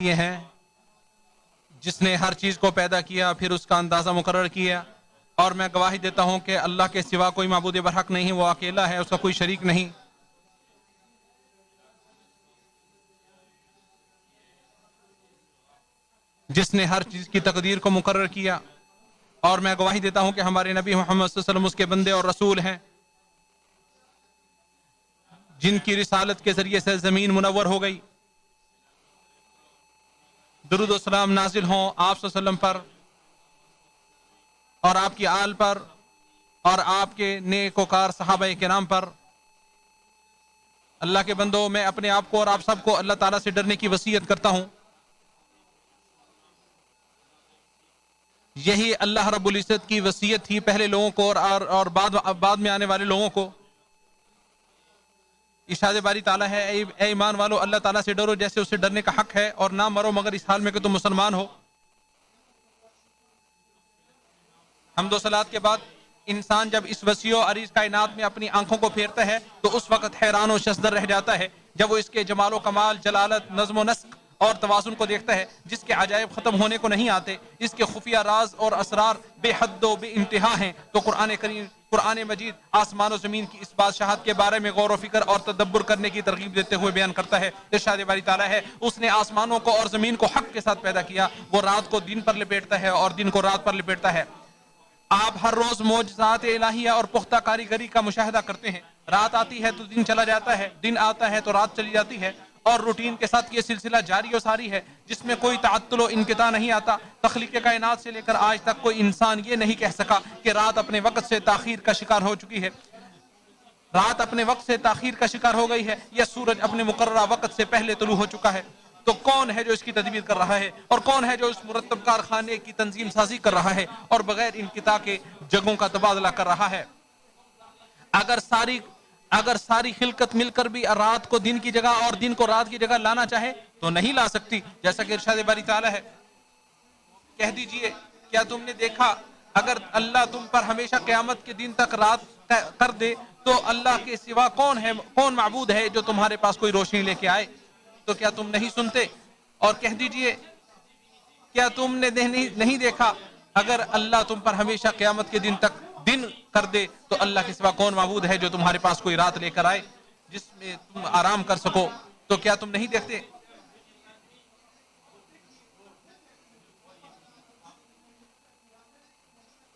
یہ ہیں جس نے ہر چیز کو پیدا کیا پھر اس کا اندازہ مقرر کیا، اور میں گواہی دیتا ہوں کہ اللہ کے سوا کوئی معبود برحق نہیں، وہ اکیلا ہے، اس کا کوئی شریک نہیں۔ جس نے ہر چیز کی تقدیر کو مقرر کیا، اور میں گواہی دیتا ہوں کہ ہمارے نبی محمد صلی اللہ علیہ وسلم اس کے بندے اور رسول ہیں، جن کی رسالت کے ذریعے سے زمین منور ہو گئی۔ درود و سلام نازل ہوں آپ صلی اللہ علیہ وسلم پر اور آپ کی آل پر اور آپ کے نیک وکار صحابہ کرام پر۔ اللہ کے بندوں، میں اپنے آپ کو اور آپ سب کو اللہ تعالیٰ سے ڈرنے کی وصیت کرتا ہوں۔ یہی اللہ رب العزت کی وصیت تھی پہلے لوگوں کو اور بعد میں آنے والے لوگوں کو۔ ارشاد باری تعالیٰ ہے، اے ایمان والو، اللہ تعالیٰ سے ڈرو جیسے اسے ڈرنے کا حق ہے، اور نہ مرو مگر اس حال میں کہ تم مسلمان ہو۔ حمد و صلات کے بعد انسان جب اس وسیع و عریض کائنات میں اپنی آنکھوں کو پھیرتا ہے تو اس وقت حیران و شزدر رہ جاتا ہے جب وہ اس کے جمال و کمال، جلالت، نظم و نسق اور توازن کو دیکھتا ہے، جس کے عجائب ختم ہونے کو نہیں آتے، اس کے خفیہ راز اور اسرار بے حد و بے انتہا ہیں۔ تو قرآن کریم، قرآن مجید آسمان و زمین کی اس بادشاہت کے بارے میں غور و فکر اور تدبر کرنے کی ترغیب دیتے ہوئے بیان کرتا ہے۔ ارشاد باری تعالیٰ ہے، اس نے آسمانوں کو اور زمین کو حق کے ساتھ پیدا کیا، وہ رات کو دن پر لپیٹتا ہے اور دن کو رات پر لپیٹتا ہے۔ آپ ہر روز معجزات الہیہ اور پختہ کاریگری کا مشاہدہ کرتے ہیں۔ رات آتی ہے تو دن چلا جاتا ہے، دن آتا ہے تو رات چلی جاتی ہے، اور روٹین کے ساتھ یہ سلسلہ جاری و ساری ہے جس میں کوئی تعطل و انقطاع نہیں آتا۔ تخلیق کائنات سے لے کر آج تک کوئی انسان یہ نہیں کہہ سکا کہ رات اپنے وقت سے تاخیر کا شکار ہو چکی ہے، رات اپنے وقت سے تاخیر کا شکار ہو گئی ہے، یا سورج اپنے مقررہ وقت سے پہلے طلوع ہو چکا ہے۔ تو کون ہے جو اس کی تدبیر کر رہا ہے، اور کون ہے جو اس مرتب کارخانے کی تنظیم سازی کر رہا ہے اور بغیر انقطاع کے جگہوں کا تبادلہ کر رہا ہے؟ اگر ساری خلقت مل کر بھی رات کو دن کی جگہ اور دن کو رات کی جگہ لانا چاہے تو نہیں لا سکتی، جیسا کہ ارشاد باری تعالیٰ ہے، کہہ دیجئے کیا تم نے دیکھا اگر اللہ تم پر ہمیشہ قیامت کے دن تک رات کر دے تو اللہ کے سوا کون معبود ہے جو تمہارے پاس کوئی روشنی لے کے آئے؟ تو کیا تم نہیں سنتے؟ اور کہہ دیجئے کیا تم نے نہیں دیکھا اگر اللہ تم پر ہمیشہ قیامت کے دن تک دن کر دے تو اللہ کے سوا کون معبود ہے جو تمہارے پاس کوئی رات لے کر آئے جس میں تم آرام کر سکو؟ تو کیا تم نہیں دیکھتے؟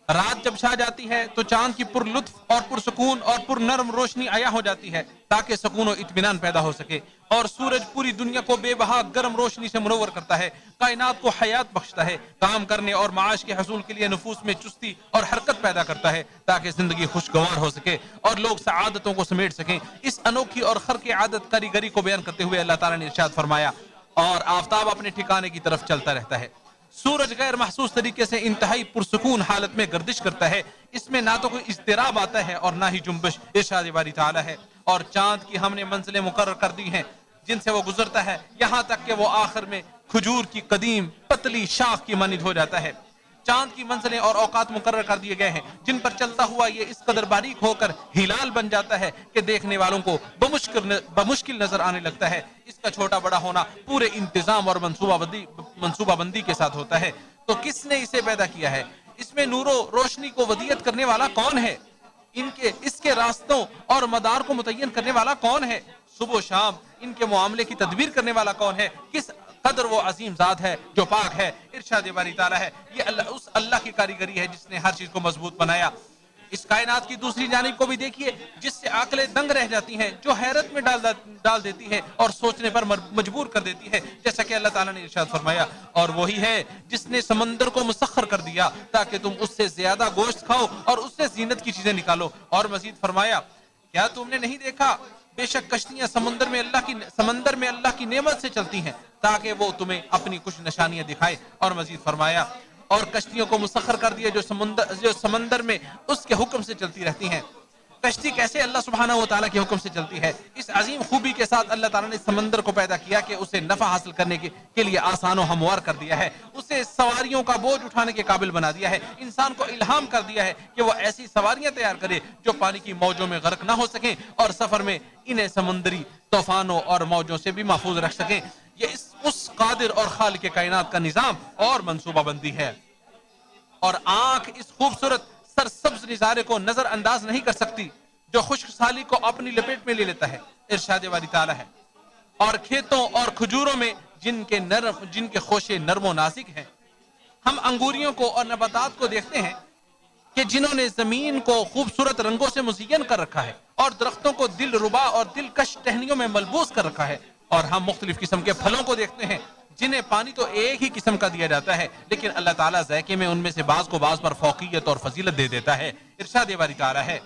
رات جب چھا جاتی ہے تو چاند کی پر لطف اور پرسکون اور پر نرم روشنی عیا ہو جاتی ہے تاکہ سکون و اطمینان پیدا ہو سکے، اور سورج پوری دنیا کو بے بہا گرم روشنی سے منور کرتا ہے، کائنات کو حیات بخشتا ہے، کام کرنے اور معاش کے حصول کے لیے نفوس میں چستی اور حرکت پیدا کرتا ہے تاکہ زندگی خوشگوار ہو سکے اور لوگ سعادتوں کو سمیٹ سکیں۔ اس انوکھی اور خرق عادت کاریگری کو بیان کرتے ہوئے اللہ تعالیٰ نے ارشاد فرمایا، اور آفتاب اپنے ٹھکانے کی طرف چلتا رہتا ہے، سورج غیر محسوس طریقے سے انتہائی پرسکون حالت میں گردش کرتا ہے، اس میں نہ تو کوئی اضطراب آتا ہے اور نہ ہی جنبش۔ ارشاد باری تعالیٰ ہے، اور چاند کی ہم نے منزلیں مقرر کر دی ہیں جن سے وہ گزرتا ہے یہاں تک کہ وہ آخر میں کھجور کی قدیم پتلی شاخ کی مانند ہو جاتا ہے۔ چاند کی منزلیں اور اوقات مقرر کر دیے گئے ہیں جن پر چلتا ہوا یہ اس قدر باریک ہو کر ہلال بن جاتا ہے کہ دیکھنے والوں کو بمشکل نظر آنے لگتا ہے۔ اس کا چھوٹا بڑا ہونا پورے انتظام اور منصوبہ بندی کے ساتھ ہوتا ہے۔ تو کس نے اسے پیدا کیا ہے؟ اس میں نور و روشنی کو ودیت کرنے والا کون ہے؟ اس کے راستوں اور مدار کو متعین کرنے والا کون ہے؟ صبح و شام ان کے معاملے کی تدبیر کرنے والا کون ہے؟ کس قدر وہ عظیم ذات ہے جو پاک ہے۔ ارشاد باری تعالیٰ ہے، یہ اس اللہ کی کاریگری ہے جس نے ہر چیز کو مضبوط بنایا۔ اس کائنات کی دوسری جانب کو بھی دیکھیے جس سے عقلیں دنگ رہ جاتی ہیں، جو حیرت میں ڈال دیتی ہے اور سوچنے پر مجبور کر دیتی ہے، جیسا کہ اللہ تعالیٰ نے ارشاد فرمایا، اور وہی ہے جس نے سمندر کو مسخر کر دیا تاکہ تم اس سے زیادہ گوشت کھاؤ اور اس سے زینت کی چیزیں نکالو۔ اور مزید فرمایا، کیا تم نے نہیں دیکھا بے شک کشتیاں سمندر میں اللہ کی نعمت سے چلتی ہیں تاکہ وہ تمہیں اپنی کچھ نشانیاں دکھائے۔ اور مزید فرمایا، اور کشتیوں کو مسخر کر دیا جو سمندر میں اس کے حکم سے چلتی رہتی ہیں۔ کشتی کیسے اللہ سبحانہ و تعالیٰ کے حکم سے چلتی ہے، اس عظیم خوبی کے ساتھ اللہ تعالیٰ نے سمندر کو پیدا کیا کہ اسے نفع حاصل کرنے کے لیے آسان و ہموار کر دیا ہے، اسے سواریوں کا بوجھ اٹھانے کے قابل بنا دیا ہے، انسان کو الہام کر دیا ہے کہ وہ ایسی سواریاں تیار کرے جو پانی کی موجوں میں غرق نہ ہو سکیں اور سفر میں انہیں سمندری طوفانوں اور موجوں سے بھی محفوظ رکھ سکیں۔ یہ اس قادر اور خالق کائنات کا نظام اور منصوبہ بندی ہے، اور آنکھ اس خوبصورت سرسبز نظارے کو نظر انداز نہیں کر سکتی جو خشک سالی کو اپنی لپیٹ میں لے لیتا ہے۔ ارشاد باری تعالیٰ ہے، اور کھیتوں اور کھجوروں میں جن کے خوشے نرم و نازک ہیں، ہم انگوریوں کو اور نباتات کو دیکھتے ہیں کہ جنہوں نے زمین کو خوبصورت رنگوں سے مزین کر رکھا ہے اور درختوں کو دل ربا اور دلکش ٹہنیوں میں ملبوس کر رکھا ہے، اور ہم مختلف قسم کے پھلوں کو دیکھتے ہیں جنہیں پانی تو ایک ہی قسم کا دیا جاتا ہے، لیکن اللہ تعالیٰ ذائقے میں ان میں سے بعض کو بعض پر فوقیت اور فضیلت دے دیتا ہے۔ ارشاد باری تعالیٰ ہے،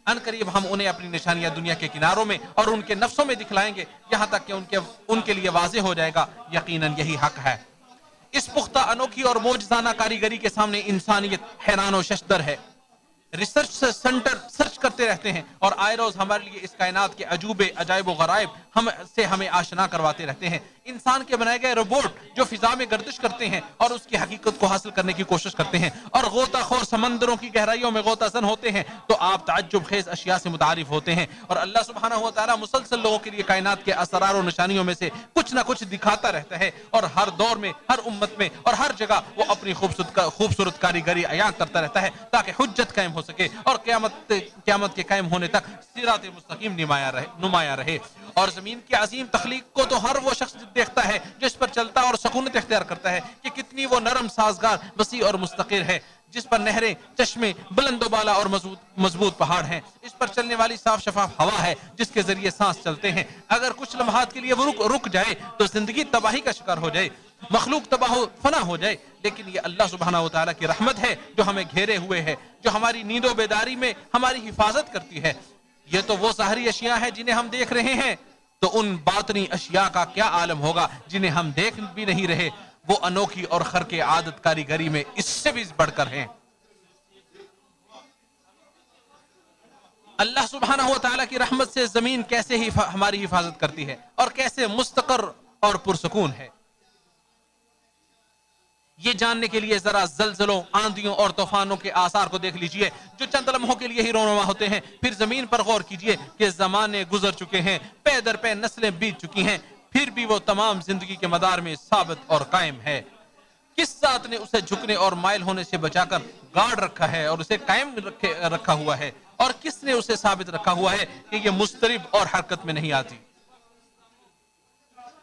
ان قریب ہم انہیں اپنی نشانیاں دنیا کے کناروں میں اور ان کے نفسوں میں دکھلائیں گے، یہاں تک کہ ان کے لیے واضح ہو جائے گا یقیناً یہی حق ہے۔ اس پختہ انوکھی اور معجزانہ کاریگری کے سامنے انسانیت حیران و ششدر ہے۔ ریسرچ سینٹر سرچ کرتے رہتے ہیں اور آئے روز ہمارے لیے اس کائنات کے عجوبے، عجائب و غرائب ہمیں آشنا کرواتے رہتے ہیں۔ انسان کے بنائے گئے روبوٹ جو فضا میں گردش کرتے ہیں اور اس کی حقیقت کو حاصل کرنے کی کوشش کرتے ہیں اور غوطہ خور سمندروں کی گہرائیوں میں غوطہ زن ہوتے ہیں، تو آپ تعجب خیز اشیاء سے متعارف ہوتے ہیں، اور اللہ سبحانہ و تعالیٰ مسلسل لوگوں کے لیے کائنات کے اسرار و نشانیوں میں سے کچھ نہ کچھ دکھاتا رہتا ہے، اور ہر دور میں، ہر امت میں اور ہر جگہ وہ اپنی خوبصورت کاریگری عیاں کرتا رہتا ہے تاکہ حجت قائم ہو سکے اور قیامت کے قائم ہونے تک صراط مستقیم نمایاں رہے۔ اور زمین کی عظیم تخلیق کو تو ہر وہ شخص دیکھتا ہے جو اس پر چلتا اور سکونت اختیار کرتا ہے کہ کتنی وہ نرم، سازگار، وسیع اور مستقر ہے، جس پر نہریں، چشمے، بلند و بالا اور مضبوط پہاڑ ہیں، اس پر چلنے والی صاف شفاف ہوا ہے جس کے ذریعے سانس چلتے ہیں۔ اگر کچھ لمحات کے لیے وہ رک جائے تو زندگی تباہی کا شکار ہو جائے، مخلوق تباہ و فنا ہو جائے، لیکن یہ اللہ سبحانہ و تعالیٰ کی رحمت ہے جو ہمیں گھیرے ہوئے ہے، جو ہماری نیند و بیداری میں ہماری حفاظت کرتی ہے۔ یہ تو وہ ظاہری اشیاء ہیں جنہیں ہم دیکھ رہے ہیں، تو ان باطنی اشیاء کا کیا عالم ہوگا جنہیں ہم دیکھ بھی نہیں رہے، وہ انوکھی اور خرق عادت کاریگری میں اس سے بھی بڑھ کر ہیں۔ اللہ سبحانہ و تعالیٰ کی رحمت سے زمین کیسے ہی ہماری حفاظت کرتی ہے اور کیسے مستقر اور پرسکون ہے، یہ جاننے کے لیے ذرا زلزلوں، آندھیوں اور طوفانوں کے آثار کو دیکھ لیجئے جو چند لمحوں کے لیے ہی رونما ہوتے ہیں، پھر زمین پر غور کیجئے کہ زمانے گزر چکے ہیں، پے در پے نسلیں بیت چکی ہیں، پھر بھی وہ تمام زندگی کے مدار میں ثابت اور قائم ہے۔ کس ذات نے اسے جھکنے اور مائل ہونے سے بچا کر گاڑ رکھا ہے اور اسے قائم رکھا ہوا ہے، اور کس نے اسے ثابت رکھا ہوا ہے کہ یہ مضطرب اور حرکت میں نہیں آتی۔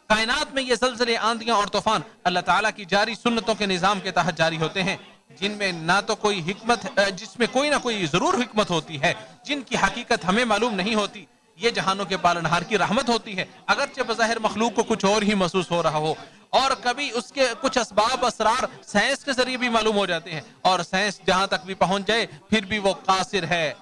کائنات میں یہ زلزلے، آندھیاں اور طوفان اللہ تعالیٰ کی جاری سنتوں کے نظام کے تحت جاری ہوتے ہیں، جن میں نہ تو کوئی حکمت، جس میں کوئی نہ کوئی ضرور حکمت ہوتی ہے، جن کی حقیقت ہمیں معلوم نہیں ہوتی۔ یہ جہانوں کے پالنہار کی رحمت ہوتی ہے، اگرچہ بظاہر مخلوق کو کچھ اور ہی محسوس ہو رہا ہو، اور کبھی اس کے کچھ اسباب، اسرار سائنس کے ذریعے بھی معلوم ہو جاتے ہیں، اور سائنس جہاں تک بھی پہنچ جائے پھر بھی وہ قاصر ہے،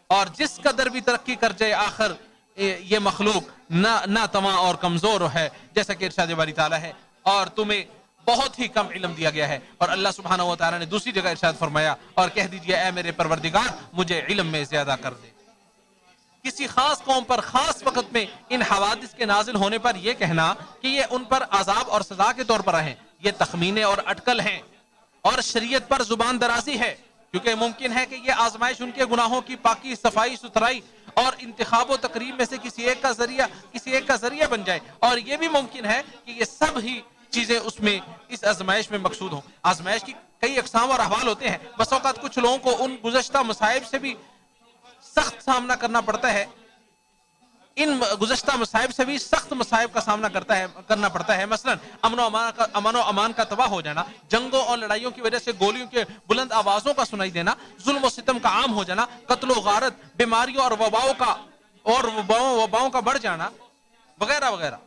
اور جس قدر بھی ترقی کر جائے آخر یہ مخلوق نہ تواں اور کمزور ہے، جیسا کہ ارشاد باری تعالیٰ ہے، اور تمہیں بہت ہی کم علم دیا گیا ہے۔ اور اللہ سبحانہ و تعالیٰ نے دوسری جگہ ارشاد فرمایا، اور کہہ دیجئے اے میرے پروردگار مجھے علم میں زیادہ کر دے۔ کسی خاص قوم پر خاص وقت میں ان حوادث کے نازل ہونے پر یہ کہنا کہ یہ ان پر عذاب اور سزا کے طور پر آئیں، یہ تخمینے اور اٹکل ہیں اور شریعت پر زبان درازی ہے، کیونکہ ممکن ہے کہ یہ آزمائش ان کے گناہوں کی پاکی، صفائی ستھرائی اور انتخاب و تقریب میں سے کسی ایک کا ذریعہ بن جائے، اور یہ بھی ممکن ہے کہ یہ سب ہی چیزیں اس آزمائش میں مقصود ہوں۔ آزمائش کی کئی اقسام اور احوال ہوتے ہیں، بس اوقات کچھ لوگوں کو ان گزشتہ مصائب سے بھی سخت سامنا کرنا پڑتا ہے، ان گزشتہ مصائب سے بھی سخت مصائب کا سامنا کرنا پڑتا ہے، مثلا امن و امان کا تباہ ہو جانا، جنگوں اور لڑائیوں کی وجہ سے گولیوں کے بلند آوازوں کا سنائی دینا، ظلم و ستم کا عام ہو جانا، قتل و غارت، بیماریوں اور وباؤں کا بڑھ جانا وغیرہ وغیرہ۔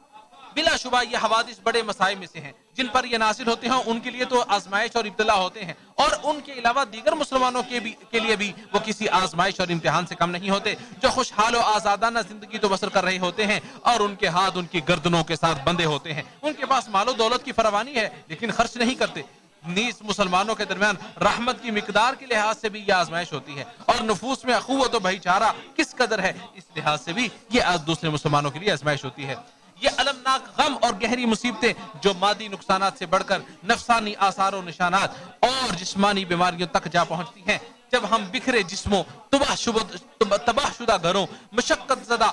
بلا شبہ یہ حوادث بڑے مصائب میں سے ہیں جن پر یہ نازل ہوتے ہیں، ان کے لیے تو آزمائش اور ابتلا ہوتے ہیں، اور ان کے علاوہ دیگر مسلمانوں کے لیے بھی وہ کسی آزمائش اور امتحان سے کم نہیں ہوتے، جو خوشحال و آزادانہ زندگی تو بسر کر رہے ہوتے ہیں اور ان کے ہاتھ ان کی گردنوں کے ساتھ بندھے ہوتے ہیں، ان کے پاس مال و دولت کی فراوانی ہے لیکن خرچ نہیں کرتے، نیز مسلمانوں کے درمیان رحمت کی مقدار کے لحاظ سے بھی یہ آزمائش ہوتی ہے، اور نفوس میں اخوت و بھائی چارہ کس قدر ہے اس لحاظ سے بھی یہ دوسرے مسلمانوں کے لیے آزمائش ہوتی ہے۔ یہ المناک غم اور گہری مصیبتیں جو مادی نقصانات سے بڑھ کر نفسانی آثار و نشانات اور جسمانی بیماریوں تک جا پہنچتی ہیں، جب ہم بکھرے جسموں، تباہ شدہ گھروں، مشقت زدہ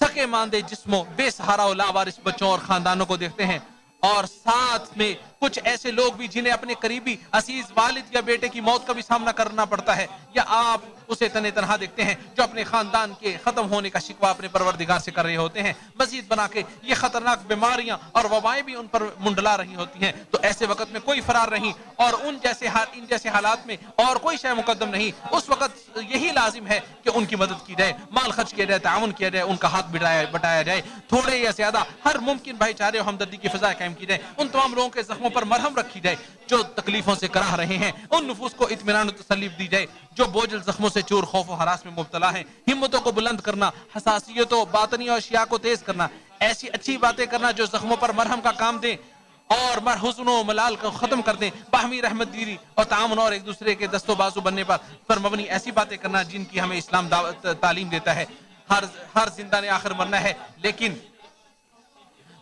تھکے ماندے جسموں، بے سہارا و لاوارث بچوں اور خاندانوں کو دیکھتے ہیں، اور ساتھ میں کچھ ایسے لوگ بھی جنہیں اپنے قریبی عزیز والد یا بیٹے کی موت کا بھی سامنا کرنا پڑتا ہے، یا آپ اسے تنے تنہا دیکھتے ہیں جو اپنے خاندان کے ختم ہونے کا شکوہ اپنے پروردگار سے کر رہے ہوتے ہیں، مزید بنا کے یہ خطرناک بیماریاں اور وبائیں بھی ان پر منڈلا رہی ہوتی ہیں، تو ایسے وقت میں کوئی فرار نہیں، اور ان جیسے حالات میں اور کوئی شے مقدم نہیں۔ اس وقت یہی لازم ہے کہ ان کی مدد کی جائے، مال خرچ کیا جائے، تعاون کیا جائے، ان کا ہاتھ بٹایا جائے، تھوڑے یا زیادہ ہر ممکن بھائی چارے اور ہمدردی کی فضا قائم کی جائے، ان تمام لوگوں کے زخموں پر مرہم رکھی جائے جو تکلیفوں سے کراہ رہے ہیں، ان نفوس کو اطمینان و تسلی دی جائے جو بوجھل زخموں سے چور خوف و ہراس میں مبتلا ہیں، ہمتوں کو بلند کرنا، حساسیتوں، باطنی اور اشیاء کو تیز کرنا، ایسی اچھی باتیں کرنا جو زخموں پر مرہم کا کام دیں اور حزن و ملال کو ختم کر دیں، باہمی رحمت دیری اور تعاون اور ایک دوسرے کے دست و بازو بننے پر مبنی ایسی باتیں کرنا جن کی ہمیں اسلام تعلیم دیتا ہے۔ ہر زندہ نے آخر مرنا ہے، لیکن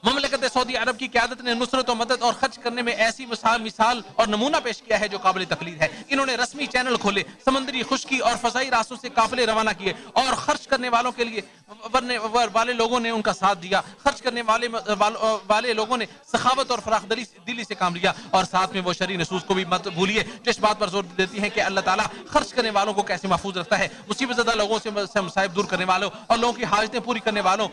مملکت سعودی عرب کی قیادت نے نصرت و مدد اور خرچ کرنے میں ایسی مثال اور نمونہ پیش کیا ہے جو قابل تقلید ہے۔ انہوں نے رسمی چینل کھولے، سمندری خشکی اور فضائی راستوں سے قافلے روانہ کیے، اور خرچ کرنے والوں کے لیے والے لوگوں نے ان کا ساتھ دیا، خرچ کرنے والے لوگوں نے سخاوت اور فراخ دلی سے کام لیا، اور ساتھ میں وہ شرعی نصوص کو بھی مت بھولیے جو اس بات پر زور دیتی ہیں کہ اللہ تعالیٰ خرچ کرنے والوں کو کیسے محفوظ رکھتا ہے، مصیبت زدہ لوگوں سے مصائب دور کرنے والوں اور لوگوں کی حاجتیں پوری کرنے والوں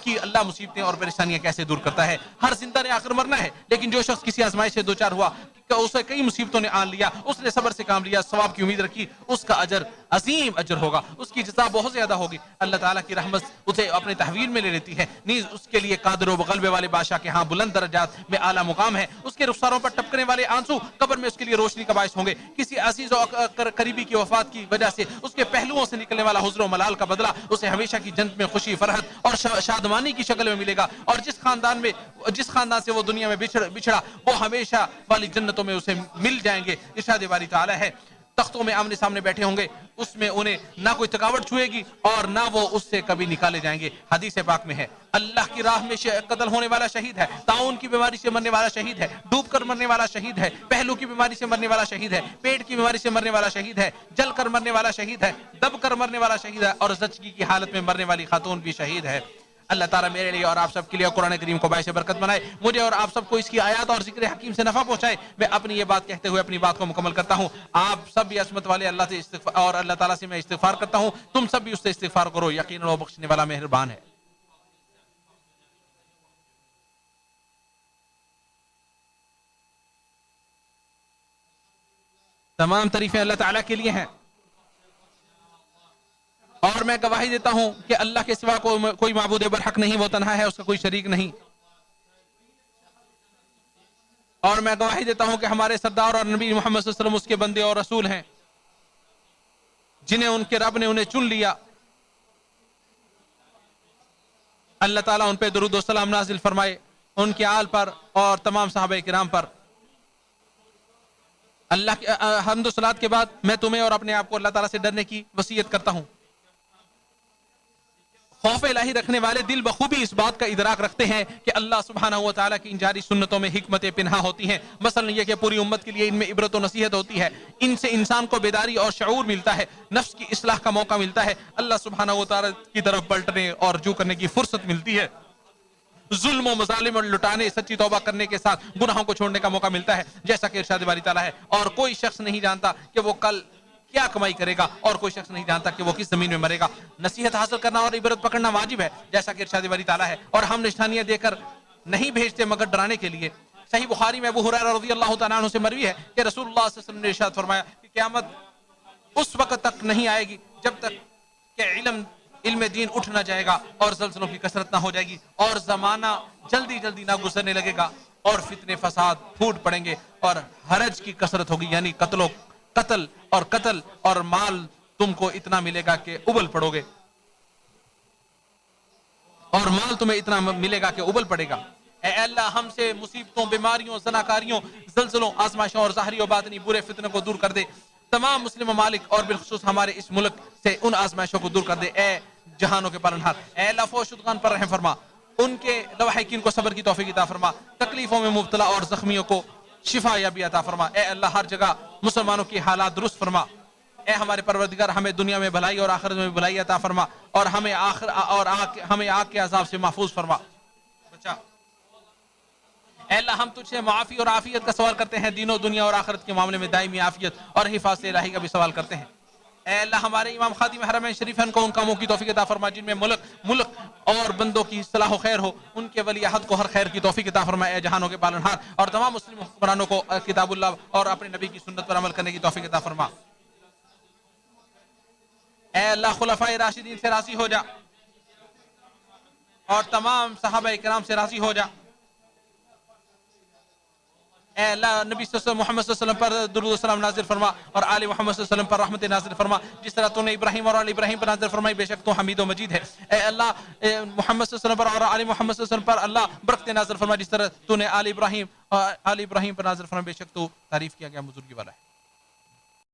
کی اللہ مصیبتیں اور پریشانیاں کیسے دور کرتا ہے۔ ہر زندہ نے آخر مرنا ہے، لیکن جو شخص کسی آزمائش سے دوچار ہوا کہ اسے کئی مصیبتوں نے آن لیا، اس نے صبر سے کام لیا، ثواب کی امید رکھی، اس کا اجر عظیم اجر ہوگا، اس کی جزا بہت زیادہ ہوگی، اللہ تعالیٰ کی رحمت اسے اپنے تحویل میں لے لیتی ہے، نیز اس کے لیے قادر و غلبے والے بادشاہ کے ہاں بلند درجات میں اعلیٰ مقام ہے، اس کے رخساروں پر ٹپکنے والے آنسو قبر میں اس کے لیے روشنی کا باعث ہوں گے، کسی عزیز و قریبی کی وفات کی وجہ سے اس کے پہلوؤں سے نکلنے والا حزن و ملال کا بدلہ اسے ہمیشہ کی جنت میں خوشی، فرحت اور شادمانی کی شکل میں ملے گا، اور جس خاندان سے وہ دنیا میں بچھڑا وہ ہمیشہ والی جنتوں میں اسے مل جائیں گے۔ ارشاد باری تعالیٰ ہے، تختوں میں آمنے سامنے بیٹھے ہوں گے، اس میں انہیں نہ کوئی تھکاوٹ چھوئے گی اور نہ وہ اس سے کبھی نکالے جائیں گے۔ حدیث پاک میں ہے، اللہ کی راہ میں قتل ہونے والا شہید ہے، طاعون کی بیماری سے مرنے والا شہید ہے، ڈوب کر مرنے والا شہید ہے، پہلو کی بیماری سے مرنے والا شہید ہے، پیٹ کی بیماری سے مرنے والا شہید ہے، جل کر مرنے والا شہید ہے، دب کر مرنے والا شہید ہے، اور زچگی کی حالت میں مرنے والی خاتون بھی شہید ہے۔ اللہ تعالیٰ میرے لیے اور آپ سب کے لیے قرآن کریم کو باعث برکت بنائے، مجھے اور آپ سب کو اس کی آیات اور ذکر حکیم سے نفع پہنچائے۔ میں اپنی یہ بات کہتے ہوئے اپنی بات کو مکمل کرتا ہوں۔ آپ سب بھی عصمت والے اللہ سے اور اللہ تعالیٰ سے میں استغفار کرتا ہوں، تم سب بھی اس سے استغفار کرو، یقیناً وہ بخشنے والا مہربان ہے۔ تمام تعریفیں اللہ تعالیٰ کے لیے ہیں، اور میں گواہی دیتا ہوں کہ اللہ کے سوا کوئی معبود برحق نہیں، وہ تنہا ہے، اس کا کوئی شریک نہیں، اور میں گواہی دیتا ہوں کہ ہمارے سردار اور نبی محمد صلی اللہ علیہ وسلم اس کے بندے اور رسول ہیں جنہیں ان کے رب نے انہیں چن لیا۔ اللہ تعالیٰ ان پہ درود و سلام نازل فرمائے، ان کے آل پر اور تمام صحابہ کرام پر۔ اللہ کے حمد و صلات کے بعد میں تمہیں اور اپنے آپ کو اللہ تعالیٰ سے ڈرنے کی وصیت کرتا ہوں۔ خوف الہی رکھنے والے دل بخوبی اس بات کا ادراک رکھتے ہیں کہ اللہ سبحانہ و تعالیٰ کی ان جاری سنتوں میں حکمتیں پنہا ہوتی ہیں، مثلا یہ کہ پوری امت کے لیے ان میں عبرت و نصیحت ہوتی ہے، ان سے انسان کو بیداری اور شعور ملتا ہے، نفس کی اصلاح کا موقع ملتا ہے، اللہ سبحانہ و تعالیٰ کی طرف پلٹنے اور رجوع کرنے کی فرصت ملتی ہے، ظلم و مظالم اور لٹانے، سچی توبہ کرنے کے ساتھ گناہوں کو چھوڑنے کا موقع ملتا ہے، جیسا کہ ارشاد باری تعالیٰ ہے، اور کوئی شخص نہیں جانتا کہ وہ کل کیا کمائی کرے گا، اور کوئی شخص نہیں جانتا کہ وہ کس زمین میں مرے گا۔ نصیحت حاصل کرنا اور عبرت پکڑنا واجب ہے، جیسا کہ ارشاد باری تعالیٰ ہے، اور ہم نشانیاں دے کر نہیں بھیجتے مگر ڈرانے کے لیے۔ صحیح بخاری میں ابو ہریرہ رضی اللہ تعالیٰ عنہ سے مروی ہے کہ رسول اللہ صلی اللہ علیہ وسلم نے ارشاد فرمایا کہ قیامت اس وقت تک نہیں آئے گی جب تک کہ علم دین اٹھ نہ جائے گا اور زلزلوں کی کثرت نہ ہو جائے گی، اور زمانہ جلدی جلدی نہ گزرنے لگے گا، اور فتنے فساد پھوٹ پڑیں گے، اور حرج کی کثرت ہوگی، یعنی قتل اور مال تم کو اتنا ملے گا کہ ابل پڑو گے، اور مال تمہیں اتنا ملے گا کہ ابل پڑے گا۔ اے اللہ ہم سے مصیبتوں، بیماریوں، زناکاریوں، زلزلوں، آزمائشوں اور ظاہری و باطنی برے فتنوں کو دور کر دے. تمام مسلم ممالک اور بالخصوص ہمارے اس ملک سے ان آزمائشوں کو دور کر دے. اے جہانوں کے پالنہار، اے اللہ فوت شدگان پر رحم فرما، ان کے لواحقین کو صبر کی توفیق عطا فرما، تکلیفوں میں مبتلا اور زخمیوں کو شفا یابی عطا فرما. اے اللہ ہر جگہ مسلمانوں کی حالات درست فرما. اے ہمارے پروردگار ہمیں دنیا میں بھلائی اور آخرت میں بھلائی عطا فرما، اور ہمیں آگ کے عذاب سے محفوظ فرما. بچا. اے اللہ ہم تجھ سے معافی اور عافیت کا سوال کرتے ہیں، دین و دنیا اور آخرت کے معاملے میں دائمی عافیت اور حفاظت الہی کا بھی سوال کرتے ہیں. اے اللہ ہمارے امام خاتم حرمین شریفین کو ان کاموں کی توفیق عطا فرما جن میں ملک اور بندوں کی صلاح و خیر ہو. ان کے ولی عہد کو ہر خیر کی توفیق عطا فرما. اے جہانوں کے پالنہار، اور تمام مسلم حکمرانوں کو کتاب اللہ اور اپنے نبی کی سنت پر عمل کرنے کی توفیق عطا فرما. اے اللہ خلفائے راشدین سے راضی ہو جا اور تمام صحابہ کرام سے راضی ہو جا. اے اللہ نبی صلی اللہ علیہ وسلم محمد صلی اللہ علیہ وسلم پر درود و سلام نازل فرما، اور آل محمد صلی اللہ علیہ وسلم پر رحمت نازل فرما، جس طرح تو نے ابراہیم اور آل ابراہیم پر نازل فرمائی. بے شک تو حمید و مجید ہے. اے اللہ محمد صلی اللہ علیہ وسلم پر اور آل محمد صلی اللہ علیہ وسلم پر اللہ برکت نازل فرما، جس طرح تو نے آل ابراہیم پر نازل فرمائی. بے شک تو تعریف کیا گیا بزرگی والا ہے.